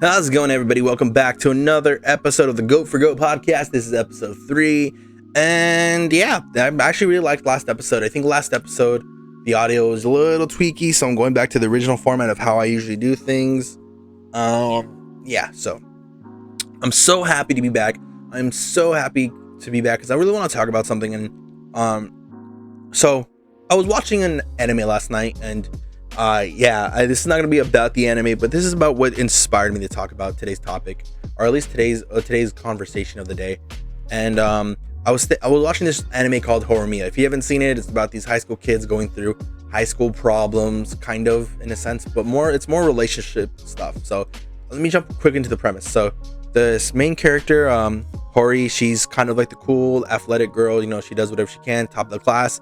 How's it going, everybody? Welcome back to another episode of the Goat for Goat podcast. This is episode 3. And yeah, I actually really liked last episode. I think last episode, the audio was a little tweaky, so I'm going back to the original format of how I usually do things. So I'm so happy to be back. I'm so happy to be back because I really want to talk about something. And so I was watching an anime last night, and this is not going to be about the anime, but this is about what inspired me to talk about today's topic, or at least today's conversation of the day. And I was watching this anime called Horimiya. If you haven't seen it, it's about these high school kids going through high school problems, kind of, in a sense, but it's more relationship stuff. So let me jump quick into the premise. So this main character, Hori, she's kind of like the cool athletic girl. You know, she does whatever she can, top of the class.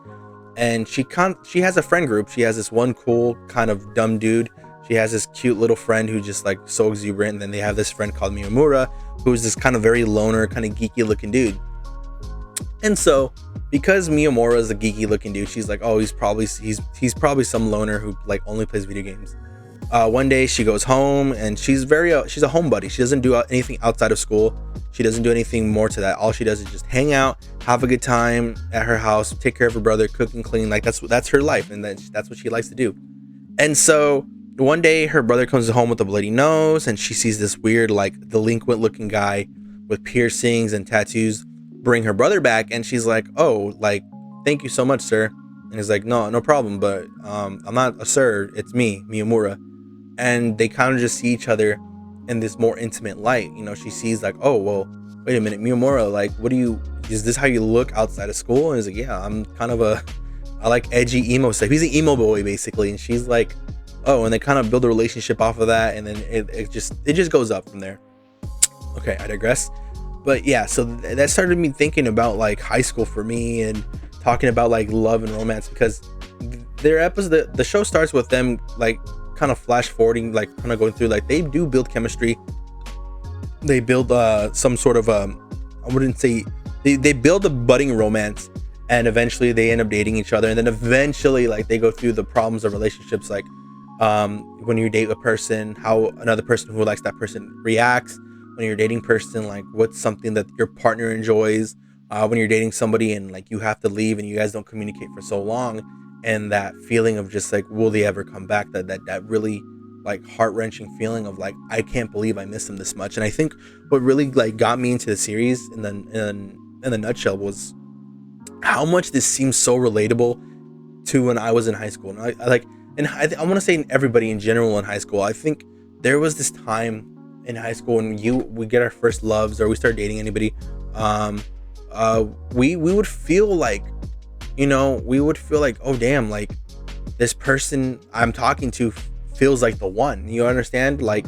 And she has a friend group. She has this one cool kind of dumb dude. She has this cute little friend who's just like so exuberant. And then they have this friend called Miyamura, who's this kind of very loner, kind of geeky looking dude. And so because Miyamura is a geeky looking dude, she's like, oh, he's probably some loner who like only plays video games. One day she goes home, and she's a homebody. She doesn't do anything outside of school. She doesn't do anything more to that. All she does is just hang out, have a good time at her house, take care of her brother, cook and clean. Like that's her life, and that's what she likes to do. And so one day her brother comes home with a bloody nose, and she sees this weird, like, delinquent looking guy with piercings and tattoos bring her brother back, and she's like, oh, like, thank you so much, sir. And he's like, no problem, but I'm not a sir, it's me, Miyamura. And they kind of just see each other in this more intimate light. You know, she sees like, oh, well, wait a minute, Miyamura, like, is this how you look outside of school? And he's like, yeah, I'm kind of I like edgy emo stuff. He's an emo boy, basically. And she's like, oh, and they kind of build a relationship off of that. And then it just goes up from there. Okay, I digress. But yeah, so that started me thinking about like high school for me, and talking about like love and romance, because their episode, the show starts with them like kind of flash forwarding, like kind of going through, like they do build chemistry. They build some sort of I wouldn't say they build a budding romance, and eventually they end up dating each other. And then eventually, like, they go through the problems of relationships, like when you date a person, how another person who likes that person reacts. When you're dating person, like what's something that your partner enjoys. When you're dating somebody and like you have to leave and you guys don't communicate for so long, and that feeling of just like, will they ever come back? That really like heart-wrenching feeling of like, I can't believe I miss them this much. And I think what really like got me into the series in the nutshell was how much this seems so relatable to when I was in high school. And I want to say everybody in general in high school. I think there was this time in high school when we get our first loves, or we start dating anybody, we would feel like, oh damn, like this person I'm talking to feels like the one. You understand? Like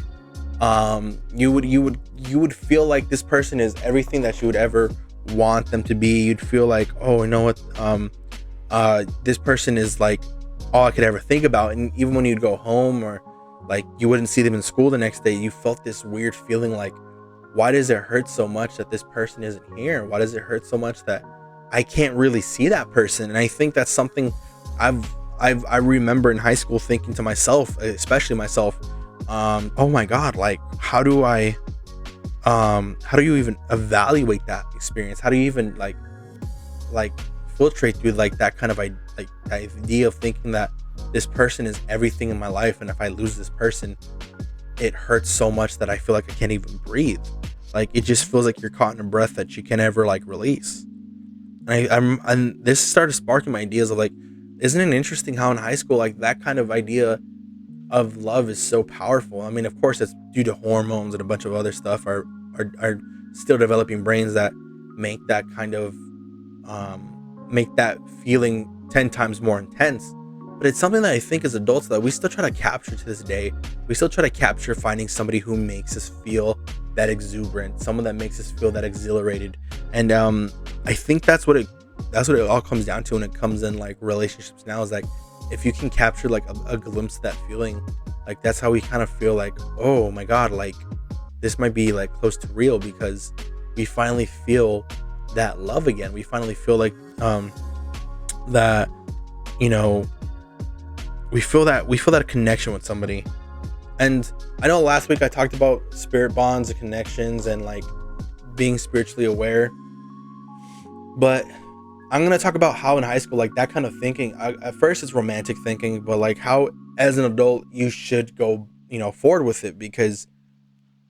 you would feel like this person is everything that you would ever want them to be. You'd feel like, oh, you know what, this person is like all I could ever think about. And even when you'd go home, or like you wouldn't see them in school the next day, you felt this weird feeling like, why does it hurt so much that this person isn't here? Why does it hurt so much that I can't really see that person? And I think that's something I remember in high school thinking to myself, especially myself, oh my God, like how do you even evaluate that experience? How do you even like filtrate through like that kind of idea of thinking that this person is everything in my life, and if I lose this person, it hurts so much that I feel like I can't even breathe. Like it just feels like you're caught in a breath that you can't ever like release. And this started sparking my ideas of like, isn't it interesting how in high school like that kind of idea of love is so powerful? I mean, of course it's due to hormones and a bunch of other stuff. Are still developing brains that make that kind of make that feeling 10 times more intense. But it's something that I think as adults that we still try to capture to this day. We still try to capture finding somebody who makes us feel that exuberant, someone that makes us feel that exhilarated. And I think that's what it all comes down to when it comes in like relationships now, is like, if you can capture like a glimpse of that feeling, like that's how we kind of feel like, oh my God, like this might be like close to real, because we finally feel that love again. We finally feel like that, we feel that connection with somebody. And I know last week I talked about spirit bonds and connections and like being spiritually aware, but I'm gonna talk about how in high school, like that kind of thinking, at first it's romantic thinking, but like how as an adult you should go, forward with it, because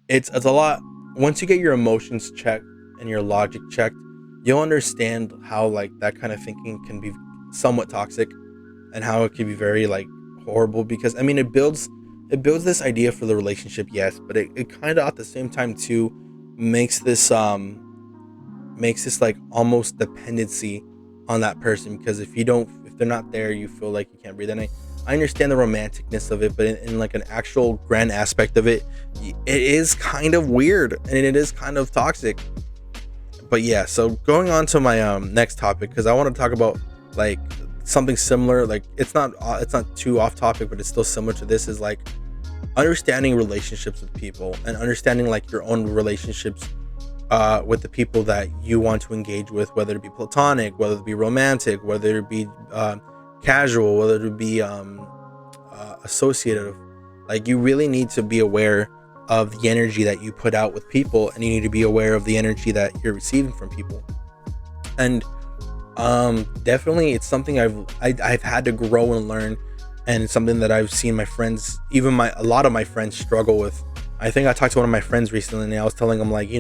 it's a lot. Once you get your emotions checked and your logic checked, you'll understand how like that kind of thinking can be somewhat toxic, and how it can be very like horrible, because I mean it builds this idea for the relationship, yes, but it kind of at the same time too makes this like almost dependency on that person, because if they're not there, you feel like you can't breathe. And I understand the romanticness of it, but in like an actual grand aspect of it, it is kind of weird and it is kind of toxic. But yeah, so going on to my next topic, because I want to talk about like something similar. Like it's not too off topic, but it's still similar to this, is like understanding relationships with people and understanding like your own relationships with the people that you want to engage with, whether it be platonic, whether it be romantic, whether it be casual, whether it be associative. Like you really need to be aware of the energy that you put out with people, and you need to be aware of the energy that you're receiving from people. And definitely it's something I've had to grow and learn, and it's something that I've seen my friends, even a lot of my friends, struggle with. I think I talked to one of my friends recently, and I was telling him like,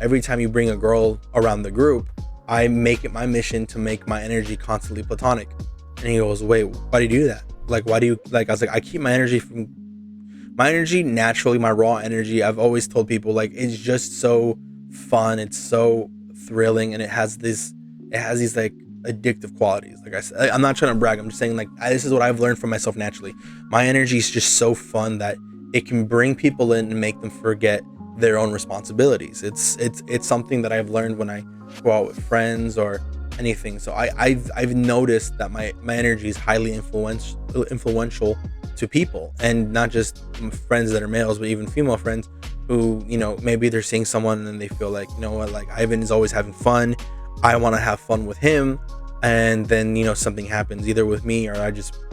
every time you bring a girl around the group, I make it my mission to make my energy constantly platonic. And he goes, wait, why do you do that? Like, why do you, like, I was like, I keep my energy naturally, my raw energy. I've always told people like, it's just so fun. It's so thrilling. And it has these like addictive qualities. Like I said, I'm not trying to brag. I'm just saying like, this is what I've learned from myself naturally. My energy is just so fun that it can bring people in and make them forget their own responsibilities. It's something that I've learned when I go out with friends or anything. So I've noticed that my energy is highly influential to people, and not just friends that are males, but even female friends who, maybe they're seeing someone and they feel like, what, like Ivan is always having fun, I want to have fun with him. And then, something happens either with me or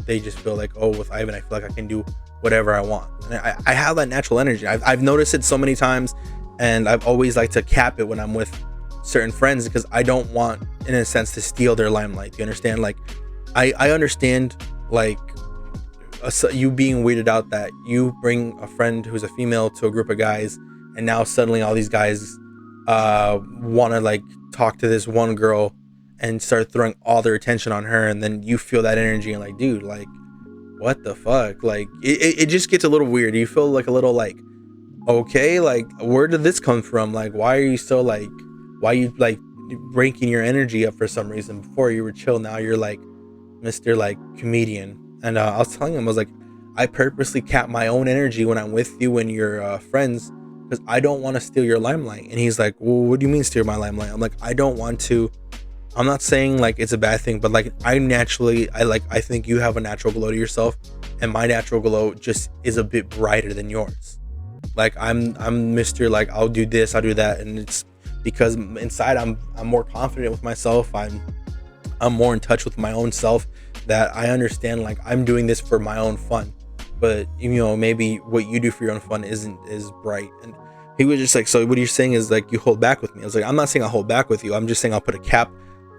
they just feel like, oh, with Ivan, I feel like I can do whatever I want. And I have that natural energy. I've noticed it so many times, and I've always liked to cap it when I'm with certain friends, because I don't want, in a sense, to steal their limelight. You understand? Like, I understand, like, you being weirded out that you bring a friend who's a female to a group of guys, and now suddenly all these guys want to like talk to this one girl and start throwing all their attention on her, and then you feel that energy and like, dude, like, what the fuck? Like it just gets a little weird. You feel like a little like, okay, like where did this come from? Like, why are you so like, why are you like breaking your energy up for some reason? Before you were chill, now you're like Mr. like comedian. And I was telling him, I was like, I purposely cap my own energy when I'm with you and your friends, because I don't want to steal your limelight. And he's like, well, what do you mean steal my limelight? I'm like, I don't want to. I'm not saying like it's a bad thing, but like I think you have a natural glow to yourself, and my natural glow just is a bit brighter than yours. Like I'm Mr. like, I'll do this, I'll do that, and it's because inside I'm more confident with myself. I'm more in touch with my own self, that I understand like I'm doing this for my own fun, but maybe what you do for your own fun isn't as bright. And he was just like, so what you're saying is like you hold back with me? I was like, I'm not saying I hold back with you. I'm just saying I'll put a cap.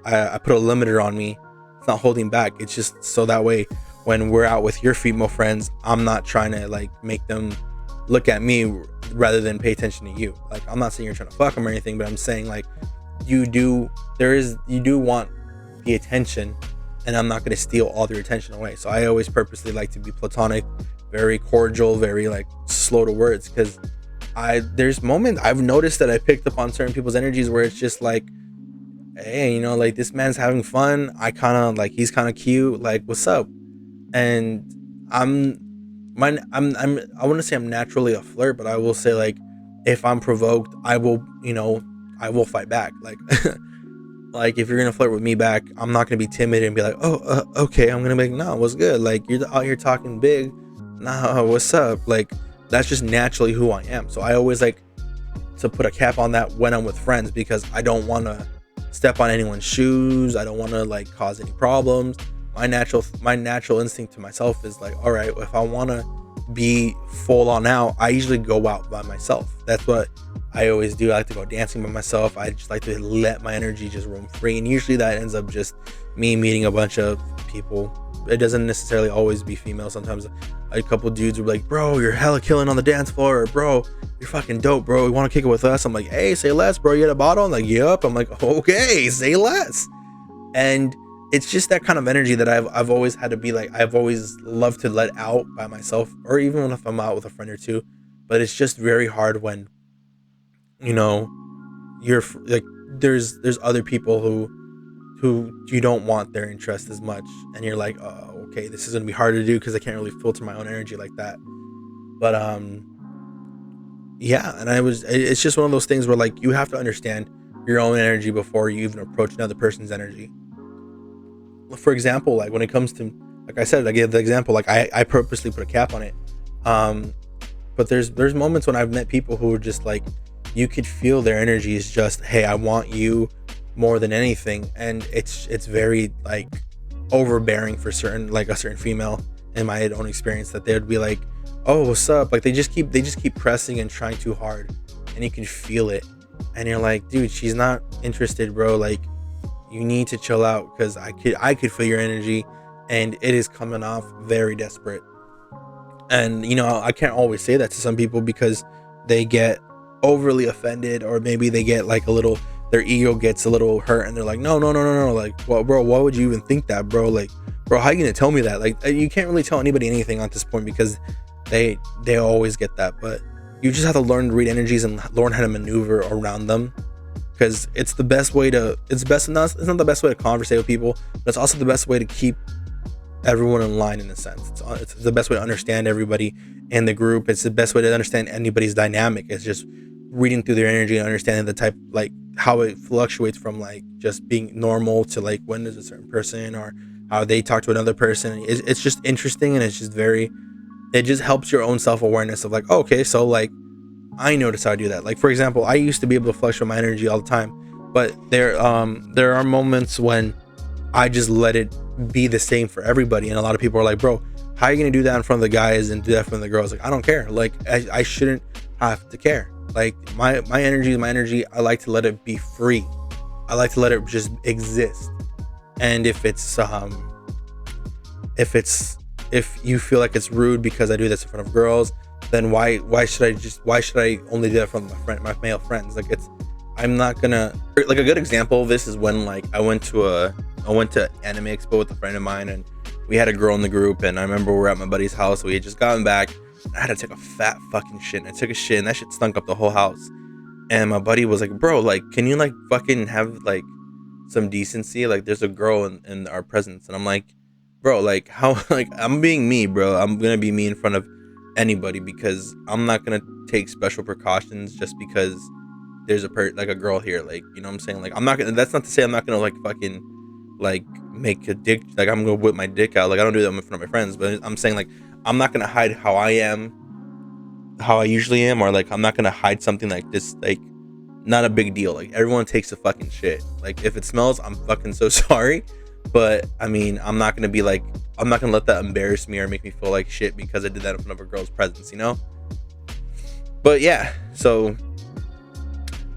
I put a limiter on me. It's not holding back. It's just so that way when we're out with your female friends, I'm not trying to like make them look at me rather than pay attention to you. Like, I'm not saying you're trying to fuck them or anything, but I'm saying like you do want the attention, and I'm not going to steal all their attention away. So I always purposely like to be platonic, very cordial, very like slow to words, because there's moments I've noticed that I picked up on certain people's energies where it's just like, hey, like this man's having fun. I kind of like, he's kind of cute. Like, what's up? And I wouldn't say I'm naturally a flirt, but I will say like, if I'm provoked, I will fight back. Like, like if you're gonna flirt with me back, I'm not gonna be timid and be like, oh, okay. I'm gonna be like, no, what's good? Like, you're out here talking big. Nah, what's up? Like, that's just naturally who I am. So I always like to put a cap on that when I'm with friends, because I don't want to step on anyone's shoes. I don't want to like cause any problems. My natural instinct to myself is like, all right, if I want to be full on out, I usually go out by myself. That's what I always do. I like to go dancing by myself. I just like to let my energy just roam free, and usually that ends up just me meeting a bunch of people. It doesn't necessarily always be female. Sometimes a couple dudes will be like, bro, you're hella killing on the dance floor, or bro, you're fucking dope, bro, you want to kick it with us? I'm like, hey, say less, bro. You had a bottle? I'm like, yep. I'm like, okay, say less. And it's just that kind of energy that I've always had to be like, I've always loved to let out by myself, or even if I'm out with a friend or two. But it's just very hard when, you know, you're like, there's other people who you don't want their interest as much, and you're like, oh, okay, this is gonna be hard to do because I can't really filter my own energy like that. But yeah, and it's just one of those things where like you have to understand your own energy before you even approach another person's energy. For example, like when it comes to, like I said, I gave the example, like I purposely put a cap on it. But there's moments when I've met people who are just like, you could feel their energy is just, hey, I want you more than anything. And it's very like overbearing for certain, like a certain female in my own experience, that they would be like, oh, what's up? Like they just keep pressing and trying too hard, and you can feel it. And you're like, dude, she's not interested, bro. Like, you need to chill out, because I could feel your energy, and it is coming off very desperate. And you know, I can't always say that to some people because they get overly offended, or maybe they get like a little, their ego gets a little hurt, and they're like, no, like, well, bro, why would you even think that, bro? Like, bro, how you gonna tell me that? Like, you can't really tell anybody anything at this point, because they always get that. But you just have to learn to read energies and learn how to maneuver around them, because it's the best way to, it's not the best way to conversate with people, but it's also the best way to keep everyone in line, in a sense. It's the best way to understand everybody in the group. It's the best way to understand anybody's dynamic. It's just reading through their energy and understanding the type, like how it fluctuates from like just being normal to like when there's a certain person, or how they talk to another person. It's just interesting, and it's just very, it just helps your own self-awareness of like, oh, okay, so like I notice how I do that. Like, for example, I used to be able to fluctuate my energy all the time, but there are moments when I just let it be the same for everybody. And a lot of people are like, bro, how are you gonna do that in front of the guys and do that in front of the girls? Like, I don't care. Like, I shouldn't have to care. Like, my energy is my energy. I like to let it be free. I like to let it just exist. And if you feel like it's rude because I do this in front of girls, then why should I only do that from my male friends? Like, I'm not gonna, like, a good example of this is when like I went to Anime Expo with a friend of mine, and we had a girl in the group, and I remember we were at my buddy's house. We had just gotten back, and I had to take a fat fucking shit, and I took a shit, and that shit stunk up the whole house. And my buddy was like, bro, like, can you like fucking have like some decency? Like, there's a girl in our presence. And I'm like, bro, like, how, like, I'm being me, bro. I'm gonna be me in front of anybody, because I'm not gonna take special precautions just because there's like a girl here. Like, you know what I'm saying? Like, I'm not gonna, that's not to say I'm not gonna like fucking like make a dick, like I'm gonna whip my dick out. Like, I don't do that in front of my friends, but I'm saying like I'm not gonna hide how I am, how I usually am, or like I'm not gonna hide something like this. Like, not a big deal. Like, everyone takes a fucking shit. Like, if it smells, I'm fucking so sorry, but I mean, I'm not gonna be like, I'm not gonna let that embarrass me or make me feel like shit because I did that in front of a girl's presence, you know? But yeah, so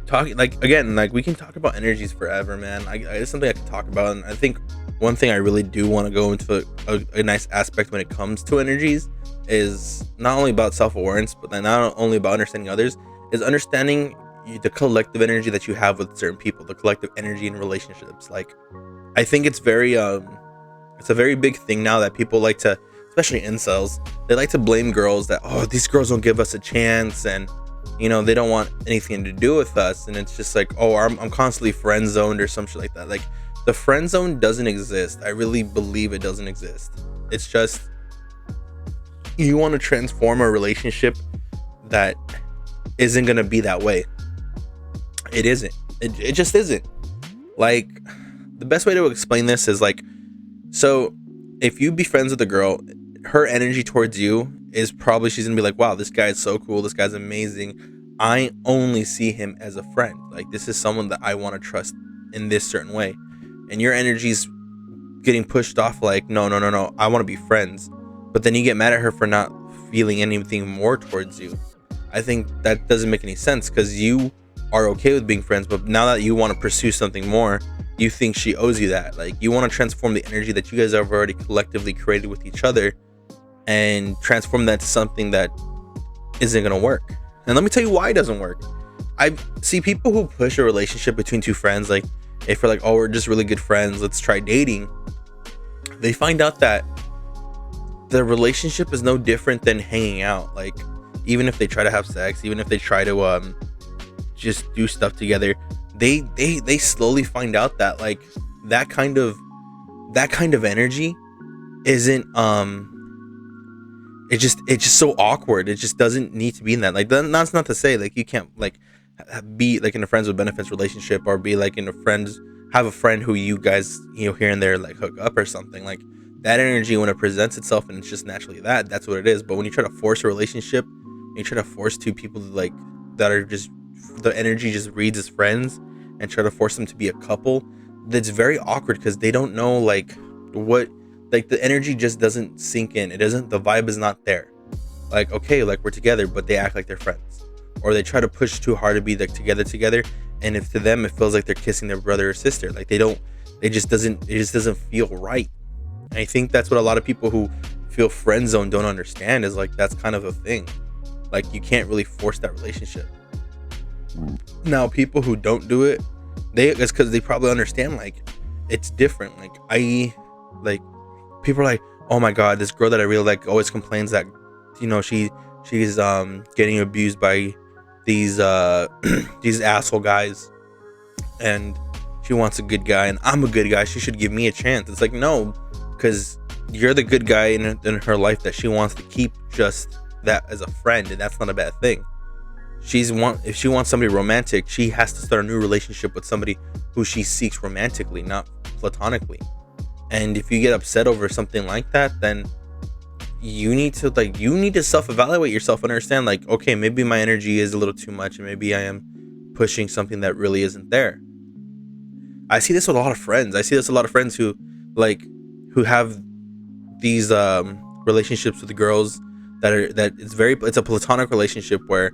talking, like, again, like, we can talk about energies forever, man. It's something I can talk about, and I think one thing I really do want to go into a nice aspect when it comes to energies is not only about self-awareness, but then not only about understanding others, is understanding the collective energy that you have with certain people, the collective energy in relationships. Like, I think it's a very big thing now that people like to, especially incels, they like to blame girls that, oh, these girls don't give us a chance, and you know, they don't want anything to do with us. And it's just like, oh, I'm constantly friend zoned or some shit like that. Like, the friend zone doesn't exist. I really believe it doesn't exist. It's just, you want to transform a relationship that isn't gonna be that way. It isn't. It just isn't. Like, the best way to explain this is like, so if you be friends with a girl, her energy towards you is probably, she's gonna be like, wow, this guy is so cool, this guy's amazing, I only see him as a friend. Like, this is someone that I want to trust in this certain way. And your energy's getting pushed off like, no, I want to be friends. But then you get mad at her for not feeling anything more towards you. I think that doesn't make any sense, because you are okay with being friends, but now that you want to pursue something more, you think she owes you that. Like, you want to transform the energy that you guys have already collectively created with each other and transform that to something that isn't gonna work. And let me tell you why it doesn't work. I see people who push a relationship between two friends, like if we're like, oh, we're just really good friends, let's try dating. They find out that the relationship is no different than hanging out. Like, even if they try to have sex, even if they try to just do stuff together, they slowly find out that like that kind of energy isn't it's just so awkward. It just doesn't need to be in that. Like, that's not to say like you can't like be like in a friends with benefits relationship, or be like in a have a friend who you guys, here and there, like hook up or something. Like, that energy, when it presents itself and it's just naturally that's what it is. But when you try to force a relationship, you try to force two people to like that are just, the energy just reads as friends, and try to force them to be a couple, that's very awkward, because they don't know like what, like the energy just doesn't sink in. It doesn't, the vibe is not there. Like, okay, like we're together, but they act like they're friends, or they try to push too hard to be like together, and if to them it feels like they're kissing their brother or sister, like it just doesn't feel right. And I think that's what a lot of people who feel friend zone don't understand, is like that's kind of a thing. Like, you can't really force that relationship. Now, people who don't do it, it's because they probably understand like it's different. Like people are like, oh my god, this girl that I really like always complains that she's getting abused by these these asshole guys, and she wants a good guy, and I'm a good guy, she should give me a chance. It's like, no, because you're the good guy in her life that she wants to keep just that as a friend, and that's not a bad thing. If she wants somebody romantic, she has to start a new relationship with somebody who she seeks romantically, not platonically. And if you get upset over something like that, then you need to self-evaluate yourself and understand, like, okay, maybe my energy is a little too much, and maybe I am pushing something that really isn't there. I see this with a lot of friends. Who have these relationships with the girls it's a platonic relationship where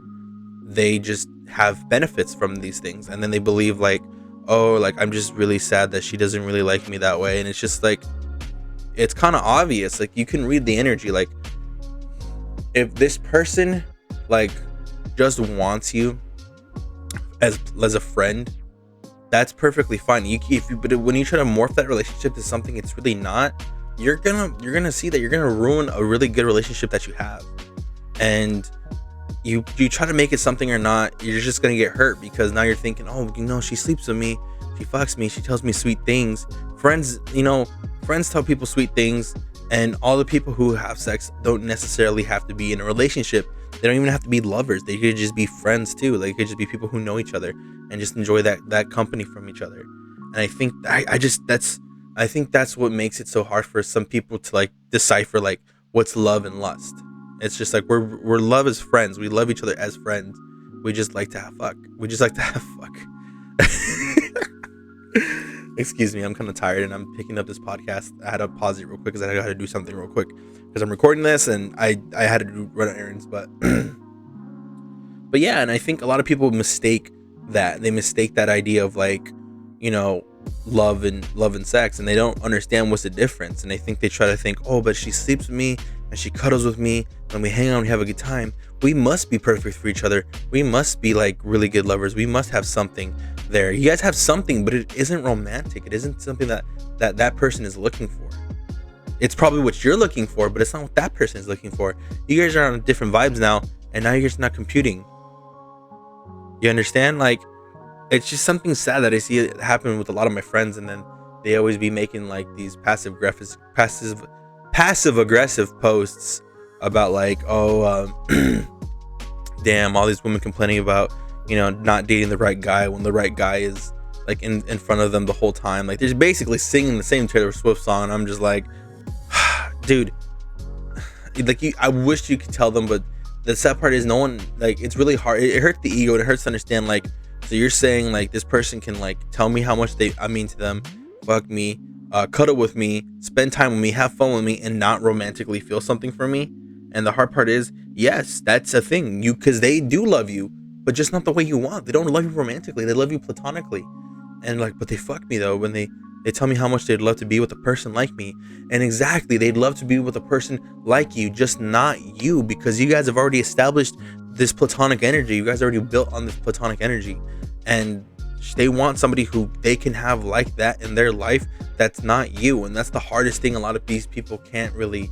they just have benefits from these things, and then they believe like, oh, like I'm just really sad that she doesn't really like me that way. And it's just like, it's kind of obvious. Like, you can read the energy. Like, if this person like just wants you as a friend, that's perfectly fine. But when you try to morph that relationship to something it's really not, you're gonna see that you're gonna ruin a really good relationship that you have. And you try to make it something or not, you're just gonna get hurt, because now you're thinking, oh, she sleeps with me, she fucks me, she tells me sweet things. Friends tell people sweet things, and all the people who have sex don't necessarily have to be in a relationship. They don't even have to be lovers. They could just be friends too. They could just be people who know each other and just enjoy that company from each other. And I think I think that's what makes it so hard for some people to like decipher like what's love and lust. It's just like we're love as friends. We love each other as friends. We just like to have fuck. Excuse me, I'm kind of tired and I'm picking up this podcast. I had to pause it real quick because I had to do something real quick because I'm recording this and I had to run errands. But yeah, and I think a lot of people mistake that. They mistake that idea of like, love and sex, and they don't understand what's the difference. And they try to think, oh, but she sleeps with me and she cuddles with me and we hang out and we have a good time. We must be perfect for each other. We must be like really good lovers. We must have something there. You guys have something, but it isn't romantic. It isn't something that person is looking for. It's probably what you're looking for, but it's not what that person is looking for. You guys are on different vibes now, and now you're just not computing. You understand? Like, it's just something sad that I see it happen with a lot of my friends, and then they always be making like these passive aggressive posts about like, damn, all these women complaining about not dating the right guy when the right guy is like in front of them the whole time. Like, they're basically singing the same Taylor Swift song, and I'm just like, dude, like, I wish you could tell them, but the sad part is no one, like, it's really hard. It hurts the ego, and it hurts to understand, like, so you're saying like this person can like tell me how much I mean to them, fuck me, cuddle with me, spend time with me, have fun with me, and not romantically feel something for me. And the hard part is, yes, that's a thing. Because they do love you, but just not the way you want. They don't love you romantically. They love you platonically. And like, but they fuck me though when they tell me how much they'd love to be with a person like me. And exactly, they'd love to be with a person like you, just not you, because you guys have already established this platonic energy. You guys already built on this platonic energy, and they want somebody who they can have like that in their life that's not you. And that's the hardest thing a lot of these people can't really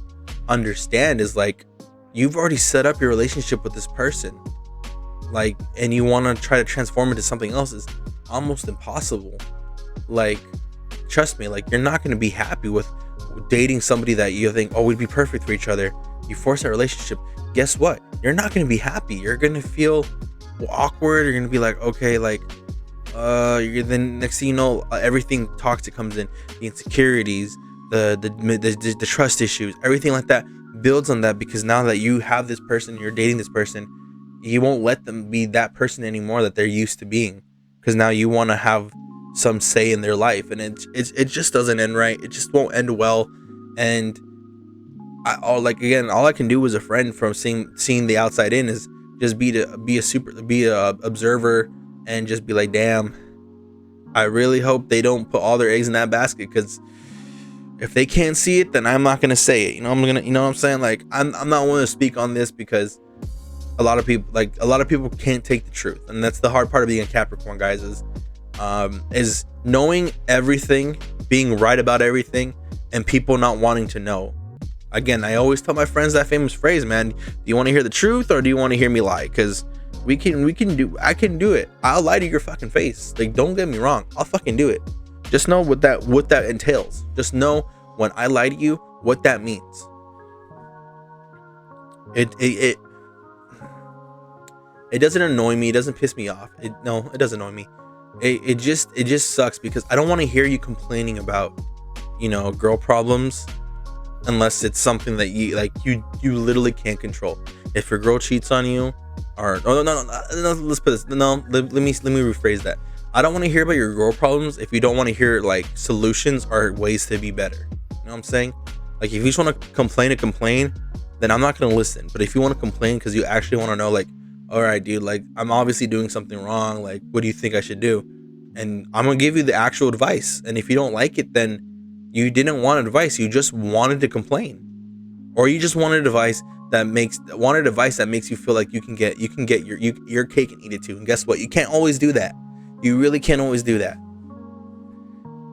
understand, is like, you've already set up your relationship with this person, like, and you want to try to transform it to something else is almost impossible. Like, trust me, like, you're not going to be happy with dating somebody that you think, oh, we'd be perfect for each other. You force that relationship, guess what, you're not going to be happy. You're going to feel awkward. You're going to be like, okay, like, you're then next thing you know, everything toxic comes in, the insecurities, the trust issues, everything like that builds on that, because now that you have this person, you're dating this person, you won't let them be that person anymore that they're used to being, because now you want to have some say in their life, and it just doesn't end right. It just won't end well. And all I can do as a friend from seeing the outside in is just be a observer, and just be like, damn, I really hope they don't put all their eggs in that basket, because if they can't see it, then I'm not gonna say it. You know what I'm saying? Like, I'm not willing to speak on this, because a lot of people can't take the truth, and that's the hard part of being a Capricorn, guys, is knowing everything, being right about everything, and people not wanting to know. Again, I always tell my friends that famous phrase, man, do you want to hear the truth, or do you want to hear me lie? Because I can do it. I'll lie to your fucking face. Like, don't get me wrong, I'll fucking do it. Just know what that entails. Just know when I lie to you, what that means. It doesn't annoy me. It doesn't piss me off. It doesn't annoy me. It just sucks, because I don't want to hear you complaining about, girl problems, unless it's something that you literally can't control. If your girl cheats on you, or no, let's put this. No, let me rephrase that. I don't want to hear about your girl problems if you don't want to hear like solutions or ways to be better. You know what I'm saying? Like, if you just want to complain, then I'm not gonna listen. But if you want to complain because you actually want to know, like, all right, dude, like, I'm obviously doing something wrong. Like, what do you think I should do? And I'm gonna give you the actual advice. And if you don't like it, then you didn't want advice. You just wanted to complain, or you just wanted advice that makes you feel like you can get your cake and eat it too. And guess what? You can't always do that. You really can't always do that.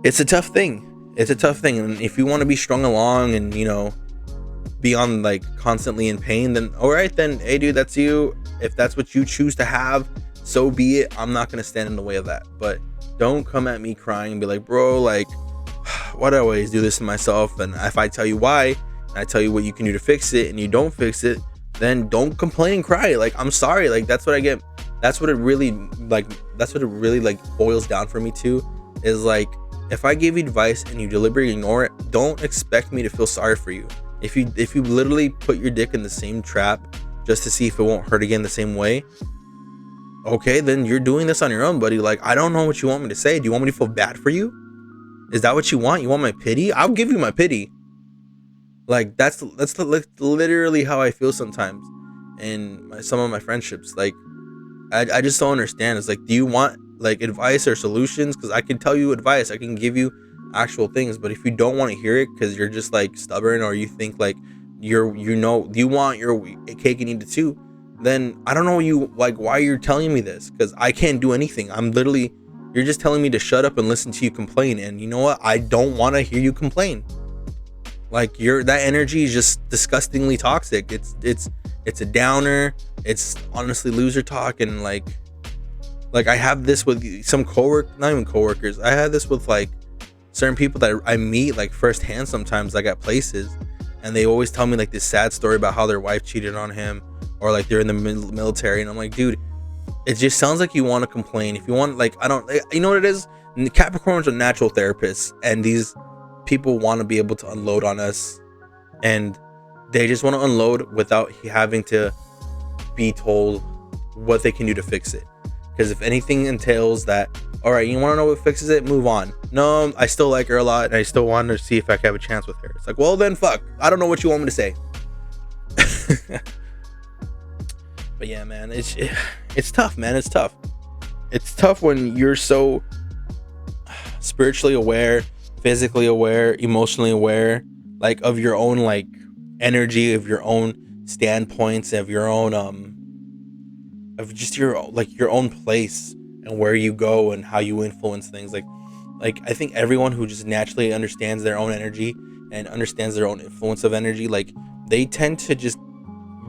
It's a tough thing. And if you want to be strung along and, be on like constantly in pain, then all right, then, hey dude, that's you. If that's what you choose to have, so be it. I'm not going to stand in the way of that. But don't come at me crying and be like, bro, like, why do I always do this to myself? And if I tell you why, and I tell you what you can do to fix it, and you don't fix it, then don't complain and cry. Like, I'm sorry. Like, that's what I get. That's what it really boils down for me to, is like, if I give you advice and you deliberately ignore it, don't expect me to feel sorry for you. If you literally put your dick in the same trap just to see if it won't hurt again the same way, okay, then you're doing this on your own, buddy. Like, I don't know what you want me to say. Do you want me to feel bad for you? Is that what you want? You want my pity? I'll give you my pity. Like, that's literally how I feel sometimes in some of my friendships. Like, I just don't understand. It's like, do you want like advice or solutions? Because I can tell you advice, I can give you actual things, but if you don't want to hear it because you're just like stubborn, or you think like you want your cake and eat it too, then I don't know why you're telling me this, because I can't do anything. You're just telling me to shut up and listen to you complain, and you know what? I don't want to hear you complain. Like, that energy is just disgustingly toxic. It's a downer. It's honestly loser talk. And like I have this with some not even coworkers. I have this with like certain people that I meet like firsthand sometimes, like at places, and they always tell me like this sad story about how their wife cheated on him, or like they're in the military, and I'm like, dude, it just sounds like you want to complain. If you want, like, you know what it is? Capricorns are natural therapists, and these people want to be able to unload on us, and they just want to unload without having to be told what they can do to fix it. Because if anything entails that, all right, you want to know what fixes it, move on. No, I still like her a lot, and I still want to see if I can have a chance with her. It's like, well then, fuck, I don't know what you want me to say. But yeah, man, it's tough, man. It's tough. It's tough when you're so spiritually aware, physically aware, emotionally aware, like of your own like energy, of your own standpoints, of your own of just your like your own place and where you go and how you influence things. Like I think everyone who just naturally understands their own energy and understands their own influence of energy, like they tend to just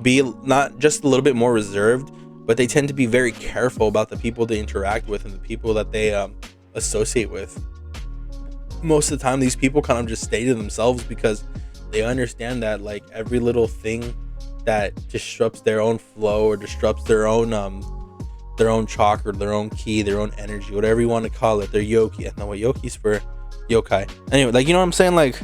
be not just a little bit more reserved, but they tend to be very careful about the people they interact with and the people that they associate with. Most of the time these people kind of just stay to themselves because they understand that like every little thing that disrupts their own flow or disrupts their own chakra, their own ki, their own energy, whatever you want to call it, their yoki. I don't know what yoki's for, yokai. Anyway, like, you know what I'm saying? Like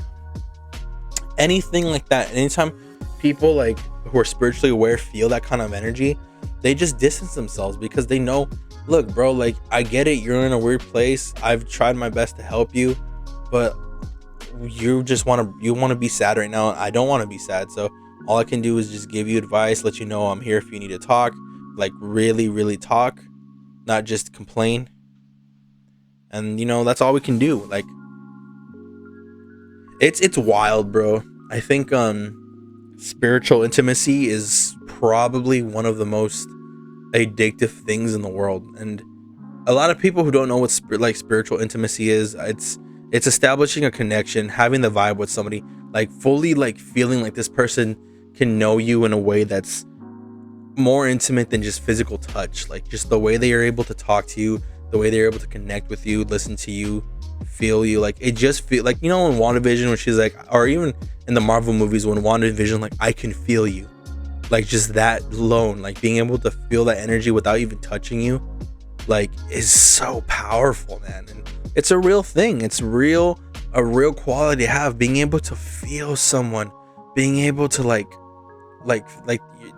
anything like that, anytime people like who are spiritually aware feel that kind of energy, they just distance themselves because they know, look, bro, like I get it, you're in a weird place, I've tried my best to help you, but you just want to be sad right now. I don't want to be sad, so all I can do is just give you advice, let you know I'm here if you need to talk, like really talk, not just complain. And you know, that's all we can do. Like it's wild, bro. I think spiritual intimacy is probably one of the most addictive things in the world. And a lot of people who don't know what spiritual intimacy is, it's establishing a connection, having the vibe with somebody, like fully like feeling like this person can know you in a way that's more intimate than just physical touch. Like just the way they are able to talk to you, the way they're able to connect with you, listen to you, feel you. Like it just feel like, you know, in WandaVision when she's like, or even in the Marvel movies when WandaVision, like I can feel you. Like just that alone, like being able to feel that energy without even touching you, like is so powerful, man. And it's a real thing. It's a real quality to have, being able to feel someone, being able to like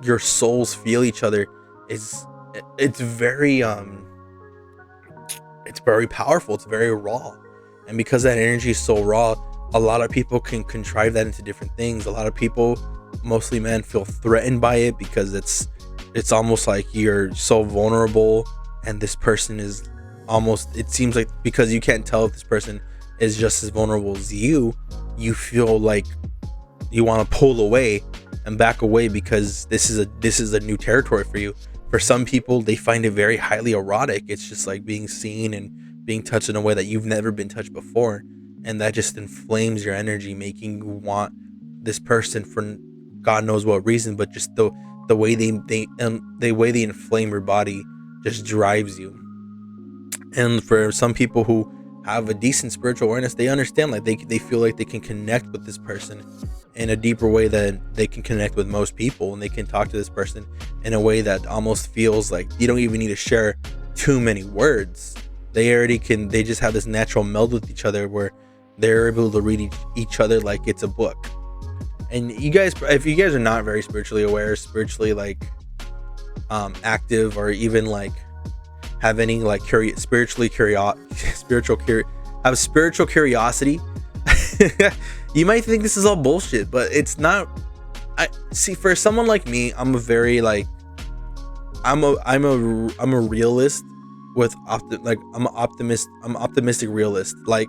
your souls feel each other. It's very it's very powerful, it's very raw. And because that energy is so raw, a lot of people can contrive that into different things. A lot of people, mostly men, feel threatened by it because it's almost like you're so vulnerable, and this person is almost, it seems like, because you can't tell if this person is just as vulnerable as you feel like you want to pull away and back away because this is a new territory for you. For some people, they find it very highly erotic. It's just like being seen and being touched in a way that you've never been touched before, and that just inflames your energy, making you want this person for God knows what reason, but just the way the way they inflame your body just drives you. And for some people who have a decent spiritual awareness, they understand, like they feel like they can connect with this person in a deeper way than they can connect with most people, and they can talk to this person in a way that almost feels like you don't even need to share too many words. They just have this natural meld with each other where they're able to read each other like it's a book. And you guys, if you guys are not very spiritually aware, spiritually like active, or even like have any like spiritual curiosity, you might think this is all bullshit, but it's not. I see, for someone like me, I'm a very like I'm a realist with I'm an optimistic realist. Like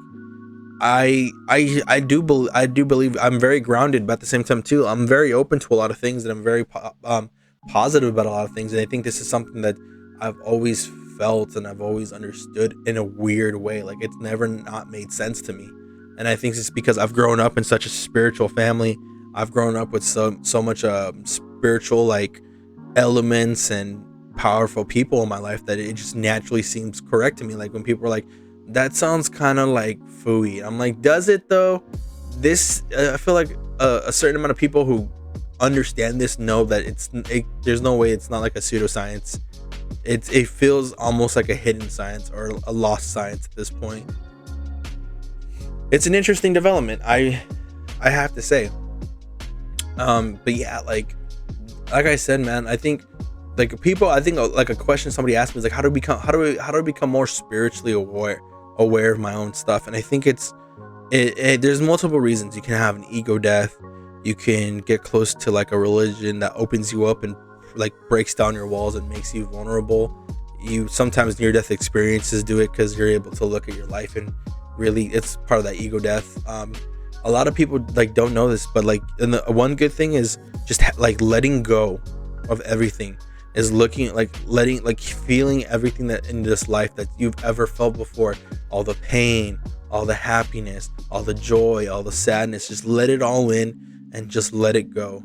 I do believe I'm very grounded, but at the same time too, I'm very open to a lot of things, and I'm very positive about a lot of things. And I think this is something that I've always felt and I've always understood in a weird way. Like it's never not made sense to me. And I think it's because I've grown up in such a spiritual family. I've grown up with so much spiritual like elements and powerful people in my life that it just naturally seems correct to me. Like when people are like, that sounds kind of like phooey, I'm like, does it though? I feel like a certain amount of people who understand this know that there's no way it's not like a pseudoscience. It feels almost like a hidden science or a lost science at this point. It's an interesting development, I have to say. But yeah, like I said, man, I think like a question somebody asked me is like, how do I become more spiritually aware of my own stuff? And I think there's multiple reasons. You can have an ego death, You can get close to like a religion that opens you up and like breaks down your walls and makes you vulnerable. You sometimes near death experiences do it because you're able to look at your life and really it's part of that ego death. A lot of people like don't know this, but like, and the one good thing is just like letting go of everything, is looking at like letting like feeling everything that in this life that you've ever felt before, all the pain, all the happiness, all the joy, all the sadness. Just let it all in and just let it go,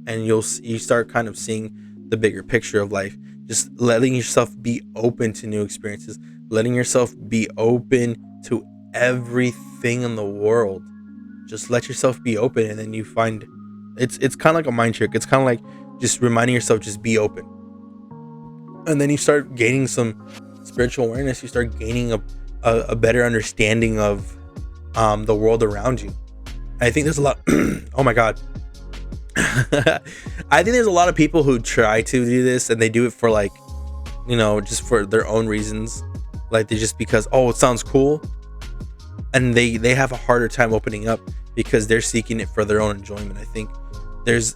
and you start kind of seeing the bigger picture of life. Just letting yourself be open to new experiences, letting yourself be open to everything in the world. Just let yourself be open, and then you find it's kind of like a mind trick. It's kind of like just reminding yourself, just be open, and then you start gaining some spiritual awareness. You start gaining a better understanding of the world around you. I think there's a lot oh my god. I think there's a lot of people who try to do this and they do it for like, just for their own reasons. Like they just because, oh, it sounds cool, and they have a harder time opening up because they're seeking it for their own enjoyment. I think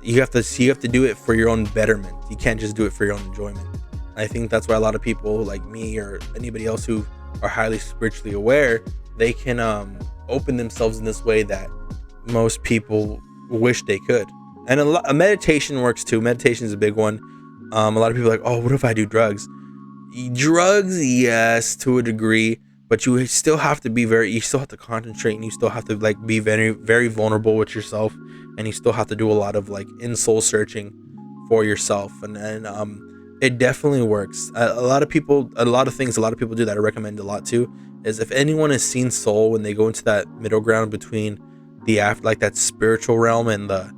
you have to do it for your own betterment. You can't just do it for your own enjoyment. I think that's why a lot of people like me or anybody else who are highly spiritually aware, they can open themselves in this way that most people wish they could. And a meditation works too. Meditation is a big one. A lot of people are like, oh, what if I do drugs? Drugs, yes, to a degree, but you still have to you still have to concentrate, and you still have to like be very, very vulnerable with yourself, and you still have to do a lot of like in soul searching for yourself. And it definitely works. A lot of things a lot of people do that I recommend a lot too is, if anyone has seen soul, when they go into that middle ground between like that spiritual realm and the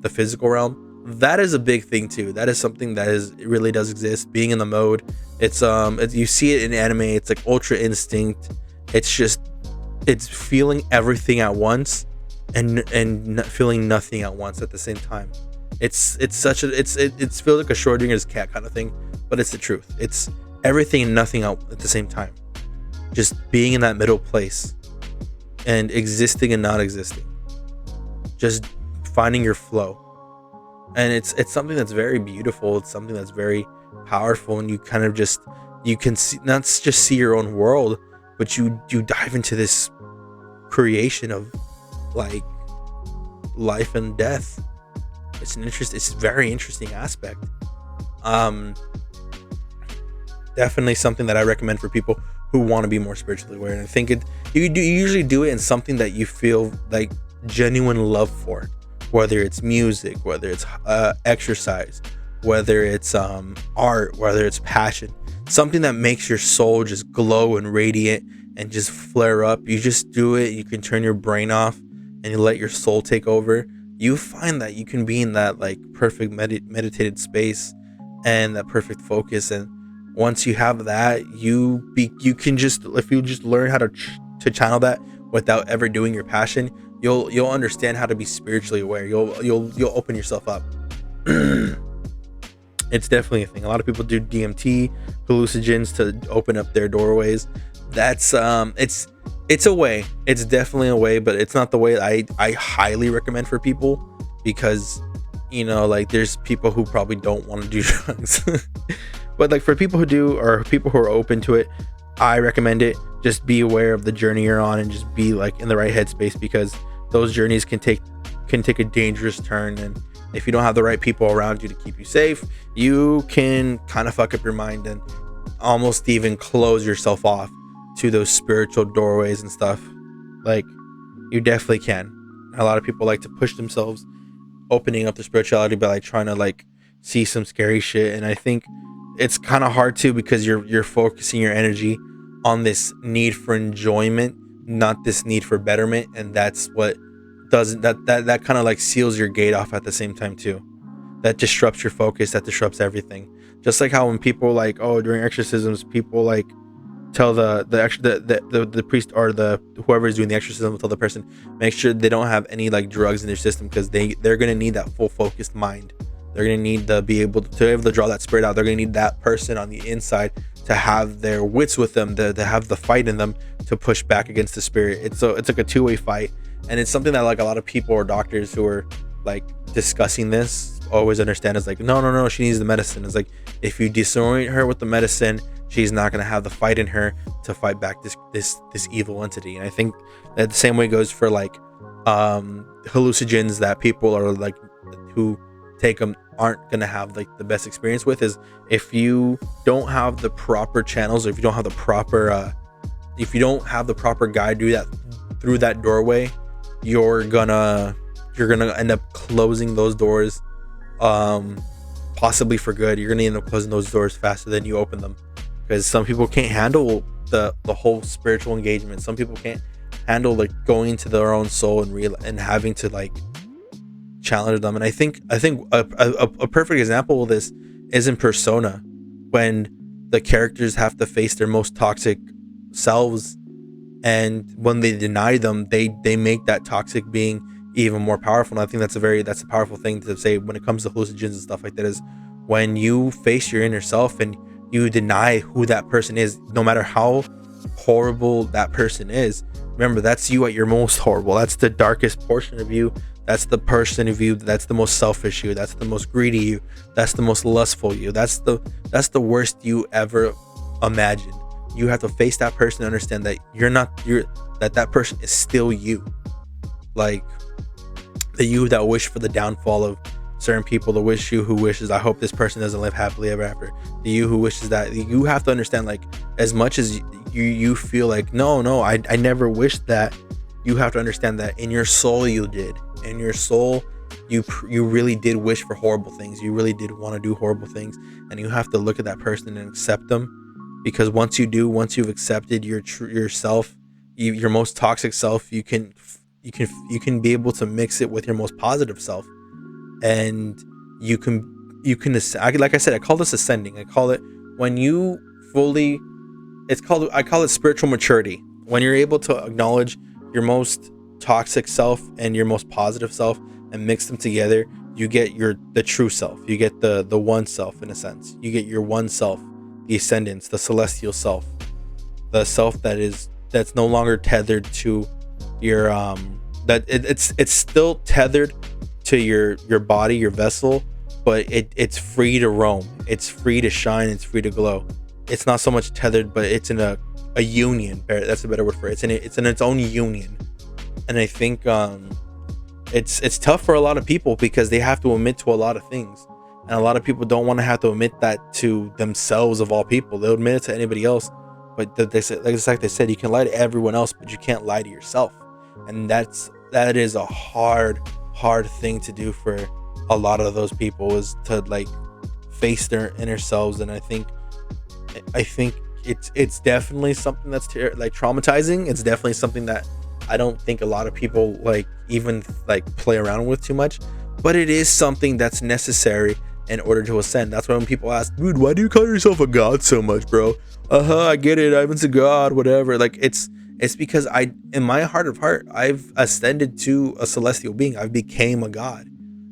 physical realm, that is a big thing too. That is something that it really does exist. Being in the mode, it's you see it in anime. It's like Ultra Instinct. It's feeling everything at once and feeling nothing at once at the same time. It feels like a Schrodinger's cat kind of thing, but it's the truth. It's everything and nothing out at the same time. Just being in that middle place and existing and not existing. Just finding your flow. And it's something that's very beautiful. It's something that's very powerful, and you kind of you can see, not just see your own world, but you dive into this creation of like life and death. It's a very interesting aspect. Definitely something that I recommend for people who want to be more spiritually aware. And I think you usually do it in something that you feel like genuine love for, whether it's music, whether it's exercise, whether it's art, whether it's passion, something that makes your soul just glow and radiant and just flare up. You just do it. You can turn your brain off and you let your soul take over. You find that you can be in that like perfect meditated space and that perfect focus. And once you have that, you can just, if you just learn how to channel that without ever doing your passion, you'll understand how to be spiritually aware. You'll open yourself up. It's definitely a thing. A lot of people do DMT, hallucinogens to open up their doorways. That's it's a way. It's definitely a way, but it's not the way I highly recommend for people, because like there's people who probably don't want to do drugs. But like for people who do, or people who are open to it, I recommend it. Just be aware of the journey you're on and just be like in the right headspace, because those journeys can take a dangerous turn, and if you don't have the right people around you to keep you safe, you can kind of fuck up your mind and almost even close yourself off to those spiritual doorways and stuff. Like, you definitely can. A lot of people like to push themselves opening up their spirituality by like trying to like see some scary shit, and I think it's kind of hard too, because you're focusing your energy on this need for enjoyment, not this need for betterment, and that's what doesn't that kind of like seals your gate off at the same time too. That disrupts your focus, that disrupts everything. Just like how when people like, oh, during exorcisms, people like tell the priest or the whoever is doing the exorcism will tell the person, make sure they don't have any like drugs in their system, because they're gonna need that full focused mind. They're gonna need to be able to draw that spirit out. They're gonna need that person on the inside to have their wits with them, to have the fight in them to push back against the spirit. It's like a two-way fight, and it's something that like a lot of people or doctors who are like discussing this always understand is like, no, no, no, she needs the medicine. It's like, if you disorient her with the medicine, she's not going to have the fight in her to fight back this evil entity. And I think that the same way goes for like hallucinogens that people are like who take them aren't going to have like the best experience with, is if you don't have the proper channels, or if you don't have the proper guide through that doorway, you're gonna end up closing those doors, possibly for good. You're gonna end up closing those doors faster than you open them, because some people can't handle the whole spiritual engagement. Some people can't handle like going into their own soul and having to like challenge them. And I think a perfect example of this is in Persona, when the characters have to face their most toxic selves, and when they deny them, they make that toxic being even more powerful. And I think that's a powerful thing to say when it comes to hallucinogens and stuff like that, is when you face your inner self and you deny who that person is, no matter how horrible that person is. Remember, that's you at your most horrible. That's the darkest portion of you. That's the person of you that's the most selfish you. That's the most greedy you. That's the most lustful you. That's the worst you ever imagined. You have to face that person and understand that that person is still you. Like the you that wish for the downfall of certain people, the you who wishes, I hope this person doesn't live happily ever after. The you who wishes that. You have to understand, like, as much as you feel like, no, I never wished that, you have to understand that in your soul you did. In your soul, you really did wish for horrible things. You really did want to do horrible things, and you have to look at that person and accept them. Because once you've accepted yourself, your most toxic self, you can be able to mix it with your most positive self, and you can like I said, I call this ascending. I call it when you fully, I call it spiritual maturity. When you're able to acknowledge your most toxic self and your most positive self and mix them together, you get the true self. You get the one self, in a sense. You get your one self, the ascendance, the celestial self, the self that's no longer tethered to your it's still tethered to your body, your vessel, but it's free to roam. It's free to shine. It's free to glow. It's not so much tethered, but it's in a union. That's a better word for it. It's in its own union. And I think it's tough for a lot of people because they have to admit to a lot of things. And a lot of people don't want to have to admit that to themselves, of all people. They'll admit it to anybody else. But like they said, you can lie to everyone else, but you can't lie to yourself. And that is a hard thing to do for a lot of those people, is to like face their inner selves. And I think it's definitely something that's like traumatizing. It's definitely something that I don't think a lot of people like even like play around with too much, but it is something that's necessary in order to ascend. That's why when people ask, dude, why do you call yourself a god so much, bro? I get it, I'm into God, whatever. Like it's because in my heart of heart, I've ascended to a celestial being. I became a god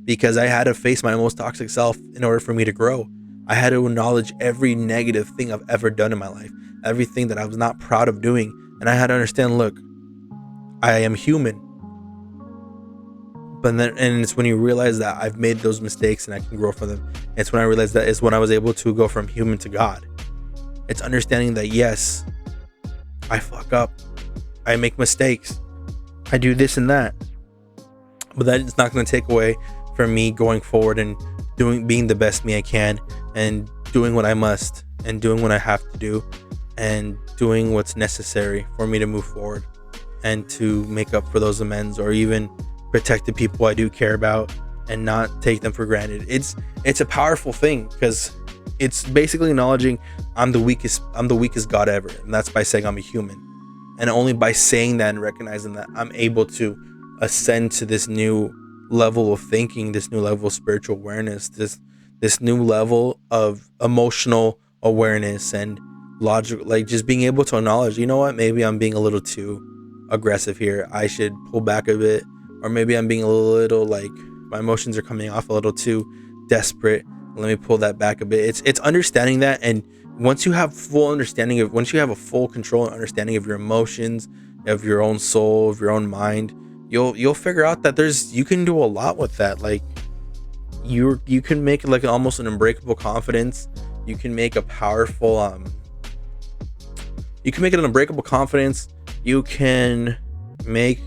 because I had to face my most toxic self in order for me to grow. I had to acknowledge every negative thing I've ever done in my life, everything that I was not proud of doing. And I had to understand, look, I am human. But then, and it's when you realize that I've made those mistakes and I can grow from them. It's when I realized that it's when I was able to go from human to God. It's understanding that, yes, I fuck up. I make mistakes. I do this and that. But that is not going to take away from me going forward and being the best me I can, and doing what I must, and doing what I have to do, and doing what's necessary for me to move forward and to make up for those amends, or even protect the people I do care about and not take them for granted. It's a powerful thing, because it's basically acknowledging I'm the weakest God ever, and that's by saying I'm a human. And only by saying that and recognizing that, I'm able to ascend to this new level of thinking, this new level of spiritual awareness, this new level of emotional awareness and logic, like just being able to acknowledge, you know what, maybe I'm being a little too aggressive here. I should pull back a bit. Or maybe I'm being a little like, my emotions are coming off a little too desperate. Let me pull that back a bit. It's understanding that. And once you have once you have a full control and understanding of your emotions, of your own soul, of your own mind, you'll figure out that you can do a lot with that. Like you can make like almost an unbreakable confidence. You can make a powerful you can make it an unbreakable confidence. You can make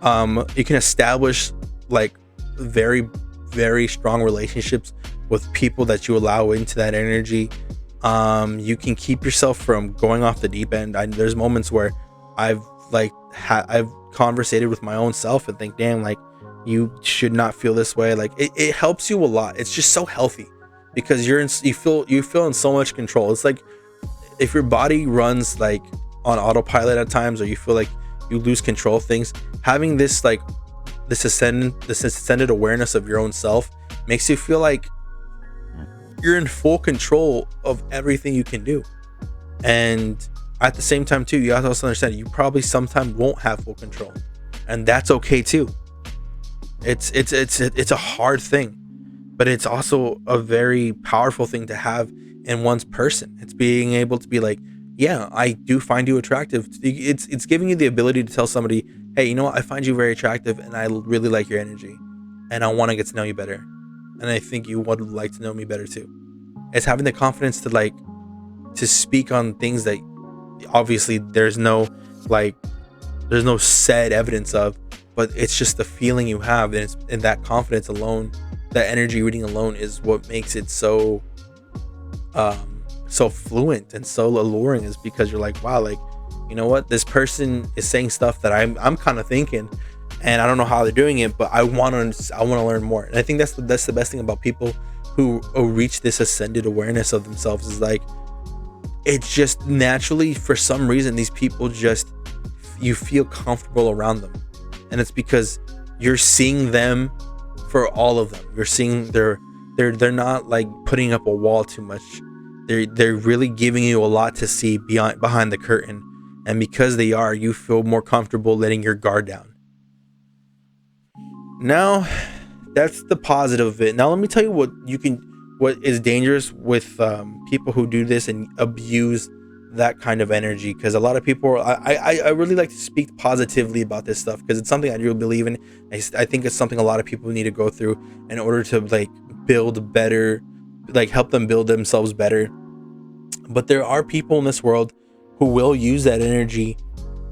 you can establish like very very strong relationships with people that you allow into that energy. You can keep yourself from going off the deep end. There's moments where I've I've conversated with my own self and think, damn, like you should not feel this way. Like it helps you a lot. It's just so healthy because you feel in so much control. It's like if your body runs like on autopilot at times, or you feel like you lose control of things, having this ascended awareness of your own self makes you feel like you're in full control of everything you can do. And at the same time too, you have to also understand you probably sometimes won't have full control, and that's okay too. It's a hard thing, but it's also a very powerful thing to have in one's person. It's being able to be like, yeah, I do find you attractive. It's giving you the ability to tell somebody, hey, you know what, I find you very attractive and I really like your energy and I want to get to know you better, and I think you would like to know me better too. It's having the confidence to speak on things that obviously there's no said evidence of, but it's just the feeling you have, and that confidence alone, that energy reading alone is what makes it so so fluent and so alluring, is because you're like, wow, like, you know what, this person is saying stuff that I'm kind of thinking, and I don't know how they're doing it, but I want to learn more. And I think that's the best thing about people who reach this ascended awareness of themselves, is like, it's just naturally, for some reason, these people just, you feel comfortable around them, and it's because you're seeing them for all of them. You're seeing they're not like putting up a wall too much. They're really giving you a lot to see behind the curtain, and because they are, you feel more comfortable letting your guard down. Now, that's the positive of it. Now let me tell you what is dangerous with people who do this and abuse that kind of energy, because a lot of people, I really like to speak positively about this stuff because it's something I really believe in. I think it's something a lot of people need to go through in order to like build better, like help them build themselves better. But there are people in this world who will use that energy,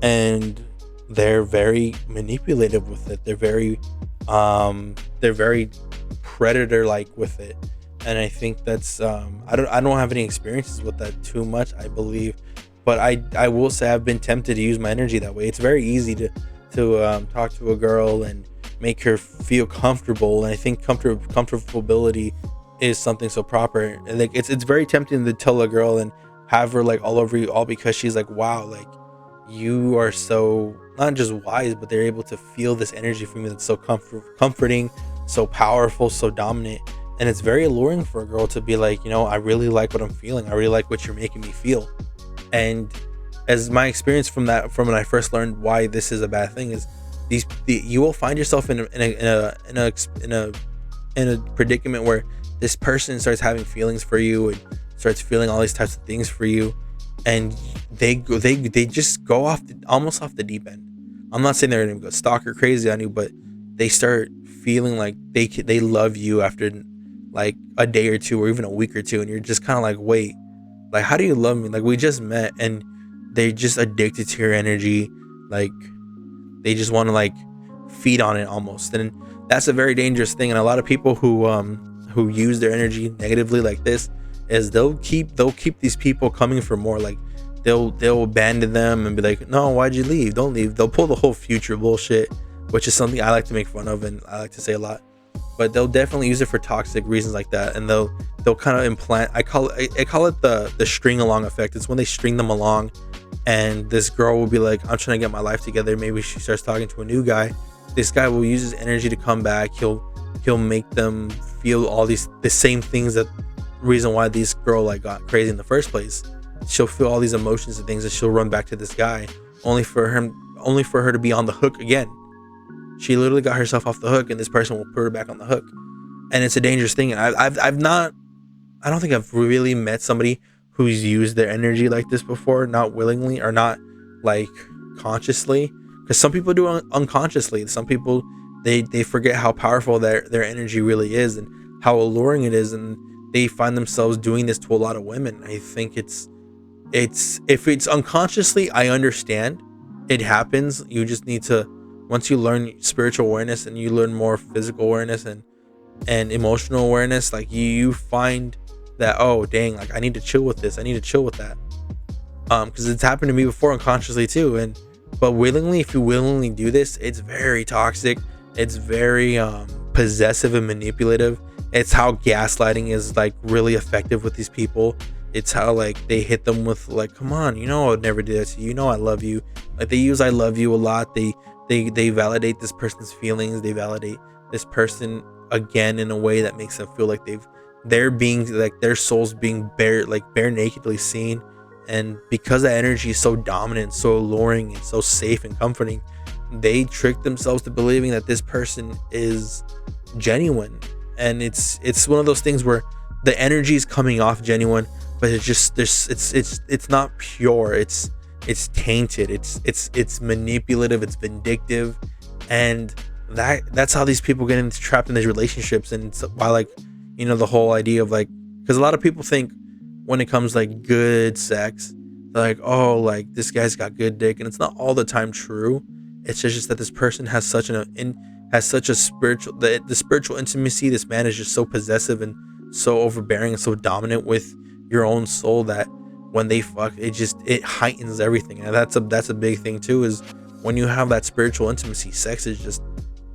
and they're very manipulative with it. They're very predator like with it. And I think that's I don't have any experiences with that too much, I believe, but I will say I've been tempted to use my energy that way. It's very easy to talk to a girl and make her feel comfortable, and I think comfortability is something so proper. And like it's very tempting to tell a girl and have her like all over you, all because she's like, wow, like you are so not just wise, but they're able to feel this energy from you that's so comforting, so powerful, so dominant. And it's very alluring for a girl to be like, you know, I really like what I'm feeling. I really like what you're making me feel. And as my experience from when I first learned why this is a bad thing, is you will find yourself in a predicament where this person starts having feelings for you and starts feeling all these types of things for you, and they just go almost off the deep end. I'm not saying they're gonna go stalker crazy on you, but they start feeling like they love you after like a day or two or even a week or two, and you're just kind of like, wait, like, how do you love me? Like, we just met, and they're just addicted to your energy. Like, they just want to like feed on it almost. And that's a very dangerous thing. And a lot of people who use their energy negatively like this, is they'll keep these people coming for more. Like they'll abandon them and be like, no, why'd you leave? Don't leave. They'll pull the whole future bullshit, which is something I like to make fun of and I like to say a lot. But they'll definitely use it for toxic reasons like that, and they'll kind of implant. I call it the string along effect. It's when they string them along, and this girl will be like, I'm trying to get my life together. Maybe she starts talking to a new guy. This guy will use his energy to come back. He'll make them feel all the same things, that reason why this girl like got crazy in the first place. She'll feel all these emotions and things, and she'll run back to this guy only for her to be on the hook again. She literally got herself off the hook, and this person will put her back on the hook. And it's a dangerous thing. I don't think I've really met somebody who's used their energy like this before, not willingly or not like consciously, because because some people do it unconsciously. Some people, they forget how powerful their energy really is and how alluring it is, and they find themselves doing this to a lot of women. I think it's if it's unconsciously, I understand it happens. You just need to, once you learn spiritual awareness and you learn more physical awareness and emotional awareness, like you find that, oh dang, like I need to chill with this, I need to chill with that, because it's happened to me before unconsciously too. And but willingly, if you willingly do this, it's very toxic, it's very possessive and manipulative. It's how gaslighting is like really effective with these people. It's how like they hit them with like, come on, you know I would never do that to you, you know I love you. Like they use I love you a lot. They validate this person's feelings, they validate this person again in a way that makes them feel like they're being like their soul's being bare nakedly seen. And because that energy is so dominant, so alluring, and so safe and comforting, they trick themselves to believing that this person is genuine. And it's one of those things where the energy is coming off genuine, but it's just it's not pure. It's tainted. It's manipulative. It's vindictive, and that's how these people get trapped in these relationships. And it's why, like, you know, the whole idea of like, because a lot of people think when it comes like good sex, they're like, oh, like this guy's got good dick, and it's not all the time true. It's just that this person has such a spiritual, the spiritual intimacy. This man is just so possessive and so overbearing and so dominant with your own soul that when they fuck, it heightens everything. And that's a big thing too, is when you have that spiritual intimacy, sex is just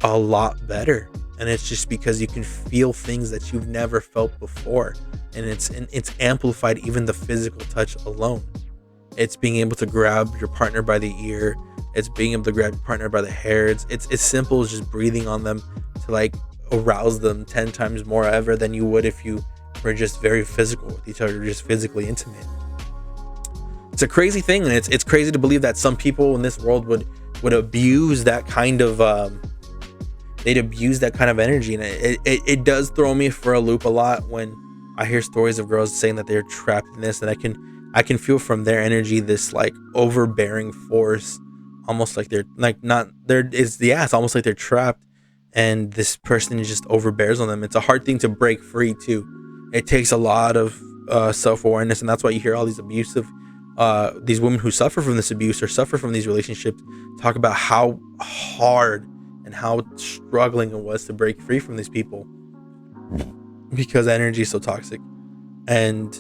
a lot better. And it's just because you can feel things that you've never felt before, and it's amplified. Even the physical touch alone, it's being able to grab your partner by the ear, it's being able to grab your partner by the hair. It's as simple as just breathing on them to like arouse them 10 times more ever than you would if you were just very physical with each other, just physically intimate. It's a crazy thing, and it's crazy to believe that some people in this world would abuse that kind of they'd abuse that kind of energy. And it does throw me for a loop a lot when I hear stories of girls saying that they're trapped in this, and I can feel from their energy this like overbearing force, almost like they're like not there is the ass, almost like they're trapped, and this person just overbears on them. It's a hard thing to break free too. It takes a lot of self-awareness, and that's why you hear all these abusive these women who suffer from this abuse or suffer from these relationships talk about how hard and how struggling it was to break free from these people, because energy is so toxic. And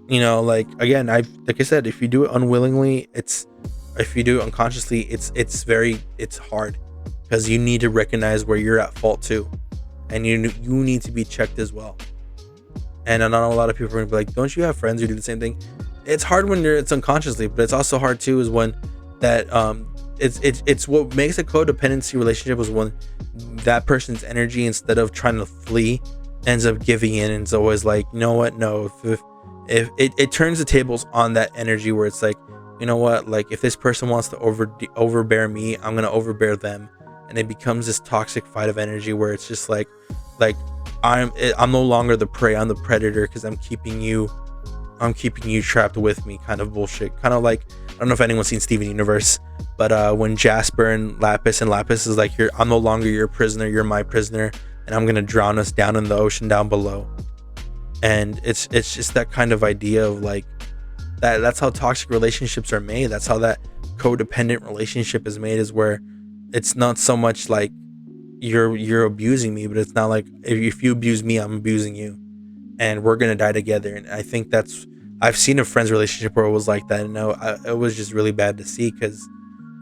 you know, like again, like I said, if you do it unwillingly, if you do it unconsciously, it's hard, because you need to recognize where you're at fault too, and you need to be checked as well. And I know a lot of people are gonna be like, don't you have friends who do the same thing? It's hard when it's unconsciously, but it's also hard too is when that it's what makes a codependency relationship is when that person's energy, instead of trying to flee, ends up giving in, and it's always like, you know what, no, if it turns the tables on that energy, where it's like, you know what, like if this person wants to overbear me, I'm gonna overbear them. And it becomes this toxic fight of energy where it's just like I'm no longer the prey, I'm the predator, because I'm keeping you trapped with me, kind of bullshit. Kind of like, I don't know if anyone's seen Steven Universe, but when Jasper and Lapis is like, I'm no longer your prisoner, you're my prisoner, and I'm gonna drown us down in the ocean down below. And it's just that kind of idea of like that's how toxic relationships are made. That's how that codependent relationship is made, is where it's not so much like you're abusing me, but it's not like if you abuse me, I'm abusing you, and we're gonna die together. And I think I've seen a friend's relationship where it was like that, and no, it was just really bad to see, because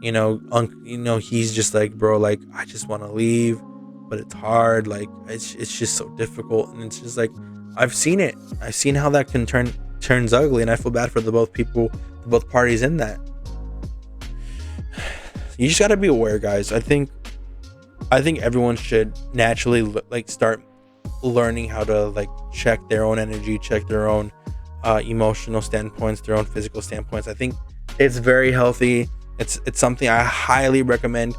you know, he's just like, bro, like I just want to leave, but it's hard, like it's just so difficult. And it's just like, I've seen how that can turns ugly, and I feel bad for the both parties in that. You just got to be aware, guys. I think everyone should naturally like start learning how to like check their own energy, check their own emotional standpoints, their own physical standpoints. I think it's very healthy. It's something I highly recommend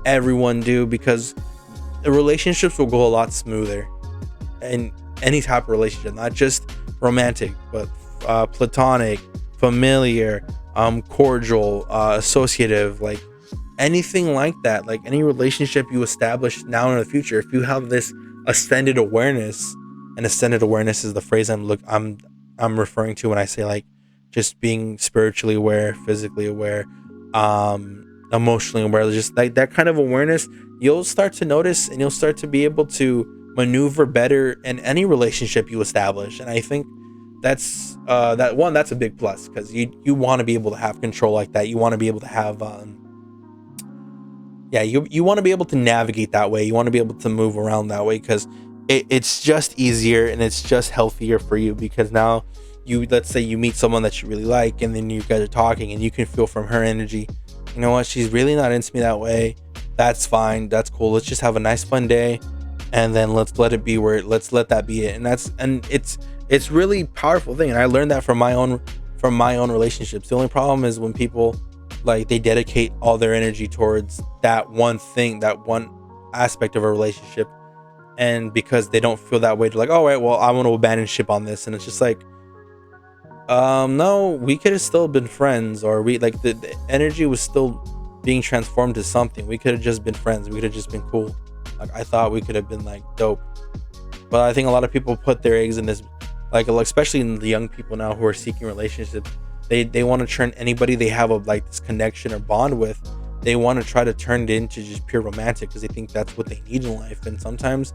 everyone do, because the relationships will go a lot smoother in any type of relationship, not just romantic, but platonic, familiar, cordial, associative, like anything like that, like any relationship you establish now or in the future, if you have this ascended awareness, and ascended awareness is the phrase I'm referring to when I say like just being spiritually aware, physically aware, emotionally aware, just like that kind of awareness, you'll start to notice and you'll start to be able to maneuver better in any relationship you establish. And I think that's a big plus, because you want to be able to have control like that. You want to be able to have yeah, you want to be able to navigate that way. You want to be able to move around that way, because it's just easier and it's just healthier for you. Because now let's say you meet someone that you really like, and then you guys are talking and you can feel from her energy, you know what, she's really not into me that way. That's fine, that's cool, let's just have a nice fun day, and then let's let it be let's let that be it. And it's really powerful thing. And I learned that from my own relationships. The only problem is when people, like, they dedicate all their energy towards that one thing, that one aspect of a relationship, and because they don't feel that way, they're like, all right, well, I want to abandon ship on this. And it's just like, no, we could have still been friends, or we like the energy was still being transformed to something. We could have just been friends, we could have just been cool. Like, I thought we could have been like dope. But I think a lot of people put their eggs in this, like especially in the young people now who are seeking relationships, they want to turn anybody they have like this connection or bond with, they want to try to turn it into just pure romantic, because they think that's what they need in life. And sometimes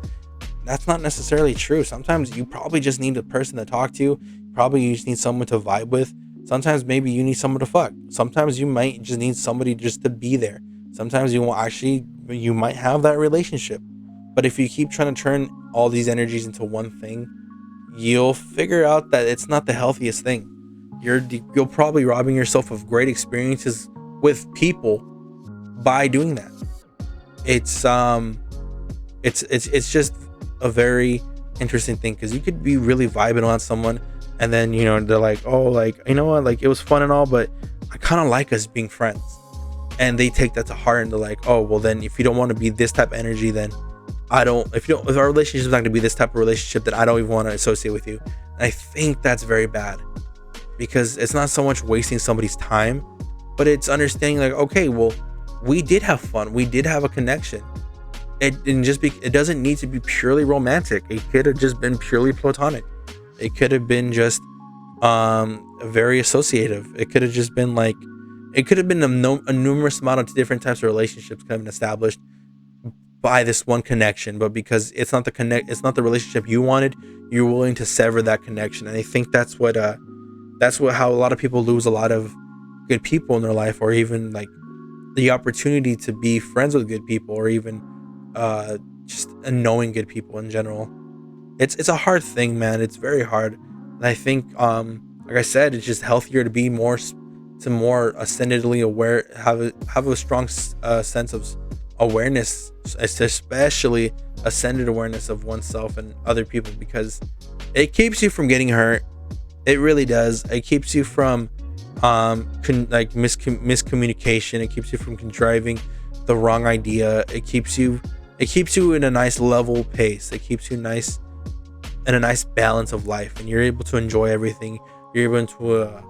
that's not necessarily true. Sometimes you probably just need a person to talk to. Probably you just need someone to vibe with. Sometimes maybe you need someone to fuck. Sometimes you might just need somebody just to be there. Sometimes you might have that relationship. But if you keep trying to turn all these energies into one thing, you'll figure out that it's not the healthiest thing. You'll probably robbing yourself of great experiences with people by doing that. It's just a very interesting thing, because you could be really vibing on someone, and then, you know, they're like, oh, like, you know what, like, it was fun and all, but I kind of like us being friends. And they take that to heart, and they're like, oh, well, then if you don't want to be this type of energy, then if our relationship is not going to be this type of relationship, then I don't even want to associate with you. And I think that's very bad, because it's not so much wasting somebody's time, but it's understanding, like, okay, well, we did have fun, we did have a connection. It doesn't need to be purely romantic. It could have just been purely platonic. It could have been just very associative. It could have just been like, it could have been a numerous amount of different types of relationships could have been established by this one connection. But because it's not the relationship you wanted, you're willing to sever that connection. And I think that's how a lot of people lose a lot of good people in their life, or even like the opportunity to be friends with good people, or even just knowing good people in general. It's a hard thing, man. It's very hard. And I think like I said, it's just healthier to be more ascendedly aware, have a strong sense of awareness, especially ascended awareness of oneself and other people, because it keeps you from getting hurt. It really does. It keeps you from miscommunication. It keeps you from driving the wrong idea. It keeps you in a nice level pace. It keeps you in a nice balance of life, and you're able to enjoy everything. You're able to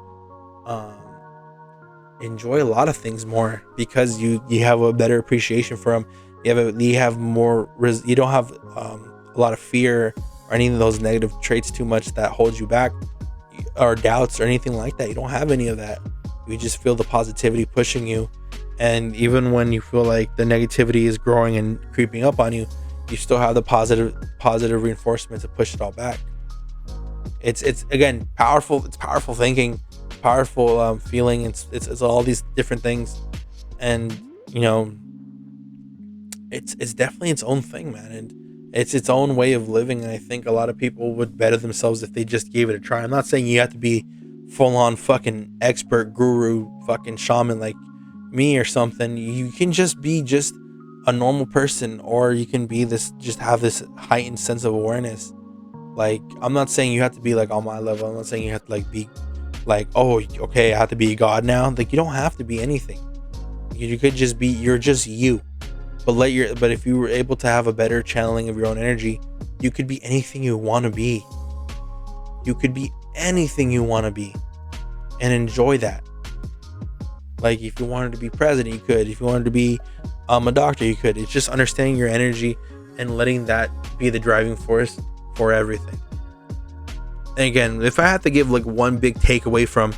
enjoy a lot of things more, because you have a better appreciation for them. You have more. You don't have a lot of fear or any of those negative traits too much that holds you back, or doubts or anything like that. You don't have any of that. You just feel the positivity pushing you, and even when you feel like the negativity is growing and creeping up on you, you still have the positive reinforcement to push it all back. It's again powerful. It's powerful thinking, powerful feeling. It's all these different things, and you know, it's definitely its own thing, man, and it's its own way of living. And I think a lot of people would better themselves if they just gave it a try. I'm not saying you have to be full on fucking expert guru fucking shaman like me or something. You can just be just a normal person, or you can be just have this heightened sense of awareness. Like, I'm not saying you have to be like on my level. I'm not saying you have to like be like, oh, okay, I have to be a god now. Like, you don't have to be anything. You could just be, you're just you. But if you were able to have a better channeling of your own energy, you could be anything you want to be. You could be anything you want to be, and enjoy that. Like if you wanted to be president, you could. If you wanted to be a doctor, you could. It's just understanding your energy and letting that be the driving force for everything. And again, if I had to give like one big takeaway from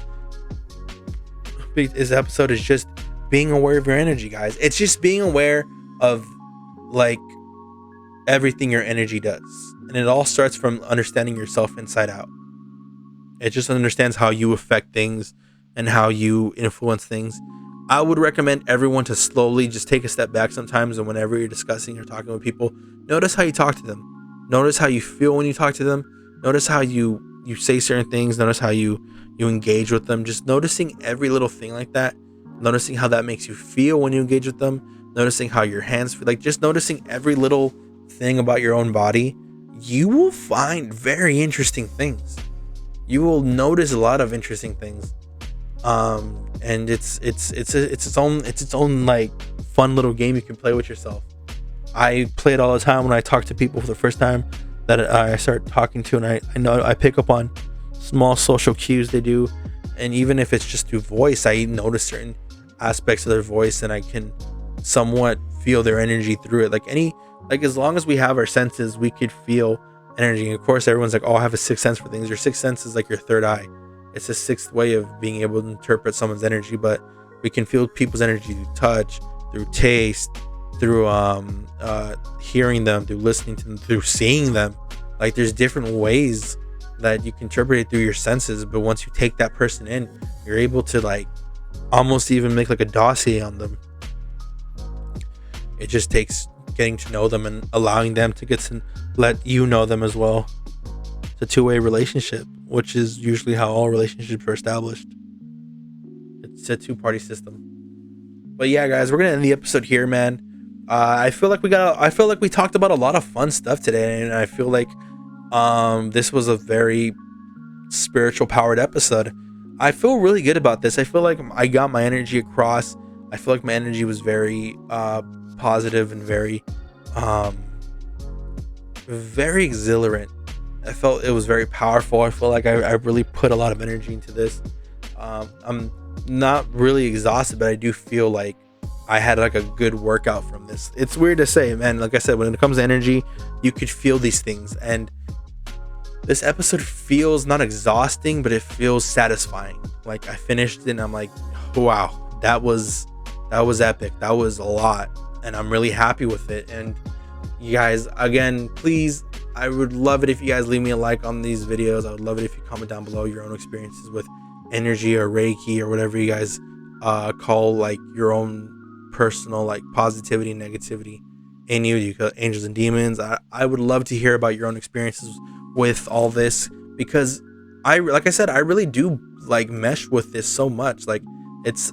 this episode, is just being aware of your energy, guys. It's just being aware of like everything your energy does. And it all starts from understanding yourself inside out. It just understands how you affect things and how you influence things. I would recommend everyone to slowly just take a step back sometimes, and whenever you're discussing or talking with people, notice how you talk to them. Notice how you feel when you talk to them. Notice how you say certain things. Notice how you engage with them. Just noticing every little thing like that. Noticing how that makes you feel when you engage with them. Noticing how your hands feel. Like just noticing every little thing about your own body. You will find very interesting things. You will notice a lot of interesting things. And it's its own like fun little game you can play with yourself. I play it all the time when I talk to people for the first time that I start talking to, and I know I pick up on small social cues they do, and even if it's just through voice, I notice certain aspects of their voice, and I can somewhat feel their energy through it. Like as long as we have our senses, we could feel energy. And of course, everyone's like, "Oh, I have a sixth sense for things." Your sixth sense is like your third eye. It's a sixth way of being able to interpret someone's energy, but we can feel people's energy through touch, through taste, through hearing them, through listening to them, through seeing them. Like there's different ways that you can interpret it through your senses, but once you take that person in, you're able to like almost even make like a dossier on them. It just takes getting to know them and allowing them to get to let you know them as well. It's a two-way relationship, which is usually how all relationships are established. It's a two-party system. But yeah, guys, we're gonna end the episode here, man. I feel like we talked about a lot of fun stuff today, and I feel like this was a very spiritual powered episode. I feel really good about this. I feel like I got my energy across. I feel like my energy was very positive and very exhilarant. I felt it was very powerful. I feel like I really put a lot of energy into this. I'm not really exhausted, but I do feel like I had like a good workout from this. It's weird to say, man. Like I said, when it comes to energy, you could feel these things, and this episode feels not exhausting, but it feels satisfying. Like I finished it and I'm like, wow, that was epic. That was a lot, and I'm really happy with it. And you guys, again, please, I would love it if you guys leave me a like on these videos. I would love it if you comment down below your own experiences with energy or Reiki or whatever you guys call like your own personal like positivity and negativity in you. You call angels and demons. I would love to hear about your own experiences with all this, because like I said, I really do like mesh with this so much. Like it's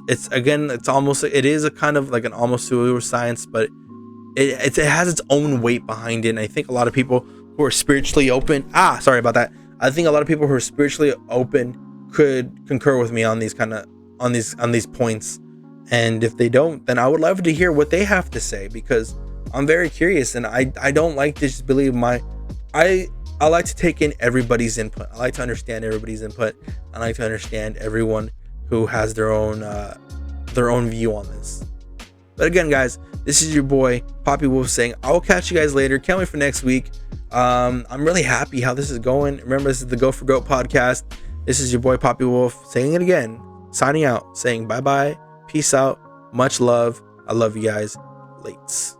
almost, it is a kind of like an almost pseudoscience, but it has its own weight behind it. And I think a lot of people who are spiritually open, sorry about that. I think a lot of people who are spiritually open could concur with me on these points. And if they don't, then I would love to hear what they have to say, because I'm very curious, and I don't like to just believe I like to take in everybody's input. I like to understand everybody's input. I like to understand everyone who has their own view on this. But again, guys, this is your boy Poppy Wolf saying I will catch you guys later. Can't wait for next week. I'm really happy how this is going. Remember, this is the Go for Goat podcast. This is your boy Poppy Wolf saying it again, signing out, saying bye bye, peace out, much love. I love you guys. Lates.